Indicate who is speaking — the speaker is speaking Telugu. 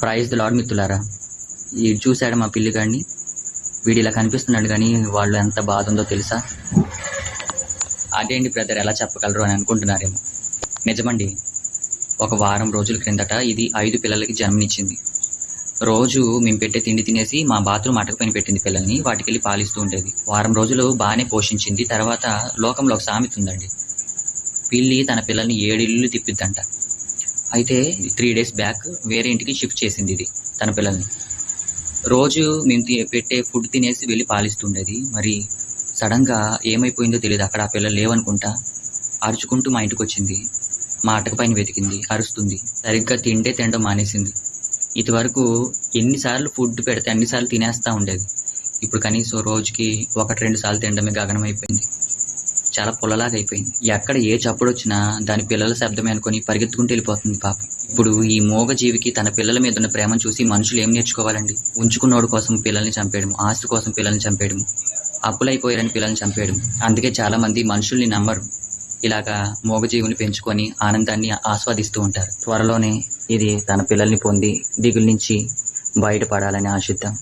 Speaker 1: ప్రైజ్ ది లార్డ్ మిత్రులారా. వీడు చూశాడు మా పిల్లిగాడిని, వీడు ఇలా కనిపిస్తున్నాడు కానీ వాళ్ళు ఎంత బాధ ఉందో తెలుసా? అదేంటి బ్రదర్ ఎలా చెప్పగలరు అని అనుకుంటున్నారేమో. నిజమండి, ఒక వారం రోజుల క్రిందట ఇది 5 పిల్లలకి జన్మనిచ్చింది. రోజు మేము పెట్టే తిండి తినేసి మా బాత్రూమ్ అటకపోయిన పెట్టింది పిల్లల్ని, వాటికెళ్ళి పాలిస్తూ ఉండేది. వారం రోజులు బాగానే పోషించింది. తర్వాత లోకంలో ఒక సామెత ఉందండి, పిల్లి తన పిల్లల్ని 7 ఇళ్ళు తిప్పిద్దంట. అయితే 3 days బ్యాక్ వేరే ఇంటికి షిఫ్ట్ చేసింది ఇది తన పిల్లల్ని. రోజు మేము పెట్టే ఫుడ్ తినేసి వెళ్ళి పాలిస్తుండేది. మరి సడన్గా ఏమైపోయిందో తెలియదు, అక్కడ ఆ పిల్లలు లేవనుకుంటా. అరుచుకుంటూ మా ఇంటికి వచ్చింది, మా అటకపైన వెతికింది, అరుస్తుంది. సరిగ్గా తినడం మానేసింది. ఇదివరకు ఎన్నిసార్లు ఫుడ్ పెడితే అన్నిసార్లు తినేస్తూ ఉండేది. ఇప్పుడు కనీసం రోజుకి 1-2 సార్లు తినడమే గగనం అయిపోయింది. చాలా పుల్లలాగా అయిపోయింది. ఎక్కడ ఏ చప్పుడు వచ్చినా దాని పిల్లల శబ్దమే అనుకుని పరిగెత్తుకుంటూ వెళ్ళిపోతుంది పాపం. ఇప్పుడు ఈ మూగ జీవికి తన పిల్లల మీద ఉన్న ప్రేమను చూసి మనుషులు ఏం నేర్చుకోవాలండి? ఉంచుకున్నోడు కోసం పిల్లల్ని చంపేయడం, ఆస్తి కోసం పిల్లల్ని చంపేయడం, అప్పులైపోయారని పిల్లల్ని చంపేయడం. అందుకే చాలా మంది మనుషుల్ని నమ్మరు, ఇలాగా మూగజీవుని పెంచుకొని ఆనందాన్ని ఆస్వాదిస్తూ ఉంటారు. త్వరలోనే ఇది తన పిల్లల్ని పొంది దిగుల నుంచి బయటపడాలని ఆశిద్దాం.